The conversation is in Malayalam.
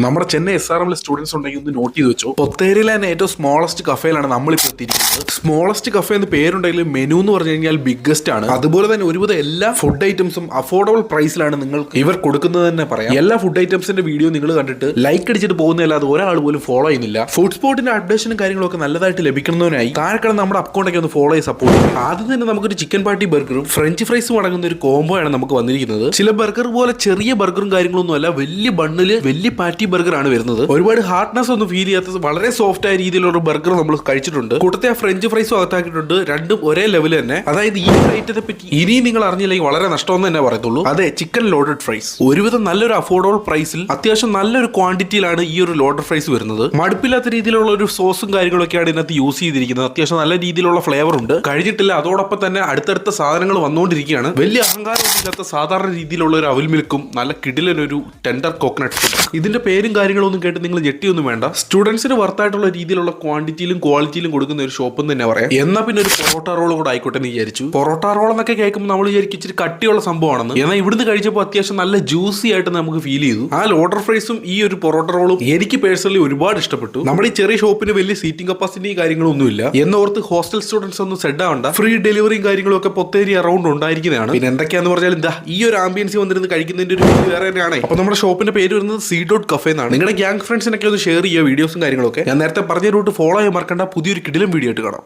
നമ്മുടെ ചെന്നൈ SRM സ്റ്റുഡൻസ് ഉണ്ടെങ്കിൽ ഒന്ന് നോട്ട് ചെയ്ത് വെച്ചോ. പൊത്തേരിയിലെ തന്നെ ഏറ്റവും സ്മോളസ്റ്റ് കഫേയിലാണ് നമ്മളിപ്പോൾ എത്തിയിരിക്കുന്നത്. സ്മോളസ്റ്റ് കഫേ എന്ന് പേരുണ്ടെങ്കിലും മെനു എന്ന് പറഞ്ഞു കഴിഞ്ഞാൽ ബിഗ്ഗസ്റ്റ് ആണ്. അതുപോലെ തന്നെ ഒരുവിധം എല്ലാ ഫുഡ് ഐറ്റംസും അഫോർഡബിൾ പ്രൈസിലാണ് നിങ്ങൾക്ക് ഇവർ കൊടുക്കുന്നത് തന്നെ പറയാം. എല്ലാ ഫുഡ് ഐറ്റംസിന്റെ വീഡിയോ നിങ്ങൾ കണ്ടിട്ട് ലൈക്ക് അടിച്ചിട്ട് പോകുന്നതല്ലാതെ ഒരാൾ പോലും ഫോളോ ചെയ്യുന്നില്ല. ഫുഡ് സ്പോട്ടിന്റെ അപ്ഡേഷനും കാര്യങ്ങളൊക്കെ നല്ലതായിട്ട് ലഭിക്കുന്നതിനായി താഴെക്കിടന്ന് നമ്മുടെ അക്കൗണ്ടൊക്കെ ഒന്ന് ഫോളോ ചെയ്ത് സപ്പോർട്ട് ചെയ്യും. ആദ്യം തന്നെ നമുക്കൊരു ചിക്കൻ പാട്ടി ബർഗറും ഫ്രഞ്ച് ഫ്രൈസും അടങ്ങുന്ന ഒരു കോംബോ ആണ് നമുക്ക് വന്നിരിക്കുന്നത്. ചില ബർഗർ പോലെ ചെറിയ ബർഗറും കാര്യങ്ങളൊന്നും അല്ല, വലിയ ബണ്ണില് വലിയ പാറ്റി ബർഗർ ആണ് വരുന്നത്. ഒരുപാട് ഹാർഡ്നെസ് ഒന്നും ഫീൽ ചെയ്യാത്ത വളരെ സോഫ്റ്റ് ആയ രീതിയിലുള്ള ബർഗർ നമ്മൾ കഴിച്ചിട്ടുണ്ട്. കൂട്ടത്തെ ആ ഫ്രഞ്ച് ഫ്രൈസും അകത്താക്കിയിട്ടുണ്ട്. രണ്ടും ഒരേ ലെവൽ തന്നെ. അതായത് ഈ ഐറ്റത്തെ പറ്റി ഇനി നിങ്ങൾ അറിഞ്ഞില്ലെങ്കിൽ വളരെ നഷ്ടമെന്ന് തന്നെ പറയത്തുള്ളൂ. അതെ, ചിക്കൻ ലോഡഡ് ഫ്രൈസ് ഒരുവിധം നല്ലൊരു അഫോർഡബിൾ പ്രൈസിൽ അത്യാവശ്യം നല്ലൊരു ക്വാണ്ടിറ്റിയിലാണ് ഈ ഒരു ലോഡഡ് ഫ്രൈസ് വരുന്നത്. മടുപ്പില്ലാത്ത രീതിയിലുള്ള ഒരു സോസും കാര്യങ്ങളൊക്കെയാണ് ഇതിനകത്ത് യൂസ് ചെയ്തിരിക്കുന്നത്. അത്യാവശ്യം നല്ല രീതിയിലുള്ള ഫ്ലേവർ ഉണ്ട്. കഴിഞ്ഞിട്ടില്ല, അതോടൊപ്പം തന്നെ അടുത്തടുത്ത സാധനങ്ങൾ വന്നുകൊണ്ടിരിക്കുകയാണ്. വലിയ അഹങ്കാരമില്ലാത്ത സാധാരണ രീതിയിലുള്ള ഒരു അവിൽ മിൽക്കും നല്ല കിടിലൊരു ടെൻഡർ കോക്കനട്ട്. ഇതിന്റെ പേരും കാര്യങ്ങളൊന്നും കേട്ട് നിങ്ങൾ ഞെട്ടിയൊന്നും വേണ്ട. സ്റ്റുഡൻസിന് വർത്തായിട്ടുള്ള രീതിയിലുള്ള ക്വാണ്ടിറ്റിയിലും ക്വാളിറ്റിയിലും കൊടുക്കുന്ന ഒരു ഷോപ്പ് എന്ന് തന്നെ പറയാം. എന്നാ പിന്നെ ഒരു പൊറോട്ട റോളും കൂടെ ആയിക്കോട്ടെ എന്ന് വിചാരിച്ചു. പൊറോട്ട റോൾ എന്നൊക്കെ കേൾക്കുമ്പോൾ നമ്മൾ വിചാരിക്കും ഇച്ചിരി കട്ടിയുള്ള സംഭവമാണെന്ന്. എന്നാൽ ഇവിടുന്ന് കഴിച്ചപ്പോൾ അത്യാവശ്യം നല്ല ജ്യൂസി ആയിട്ട് നമുക്ക് ഫീൽ ചെയ്തു. ആ ലോഡർ ഫ്രൈസും ഈ ഒരു പൊറോട്ട റോളും എനിക്ക് പേഴ്സണലി ഒരുപാട് ഇഷ്ടപ്പെട്ടു. നമ്മുടെ ഈ ചെറിയ ഷോപ്പിന് വലിയ സീറ്റിംഗ് കപ്പാസിറ്റിയും കാര്യങ്ങളൊന്നുമില്ല എന്നോർത്ത് ഹോസ്റ്റൽ സ്റ്റുഡൻസ് ഒന്നും സെഡ് ആവണ്ട. ഫ്രീ ഡെലിവറിയും കാര്യങ്ങളും ഒക്കെ പൊത്തേരി അറൗണ്ട് ഉണ്ടായിരിക്കുന്നതാണ്. പിന്നെ എന്തൊക്കെയാന്ന് പറഞ്ഞാൽ എന്താ ഈ ഒരു ആംബിയൻസി വന്നിരുന്ന് കഴിക്കുന്നതിന്റെ ഒരു വേറെ തന്നെയാണ്. അപ്പൊ നമ്മുടെ ഷോപ്പിന്റെ പേര് വരുന്നത് C.Cafe എന്നാണ്. നിങ്ങളുടെ ഗ്യാങ് ഫ്രണ്ട്സിനൊക്കെ ഒന്ന് ഷെയർ ചെയ്യുക വീഡിയോസും കാര്യങ്ങളൊക്കെ. ഞാൻ നേരത്തെ പറഞ്ഞ റൂട്ട് ഫോളോ ചെയ്യാൻ മറക്കണ്ട. പുതിയൊരു കിടിലം വീഡിയോ ആയിട്ട് കാണാം.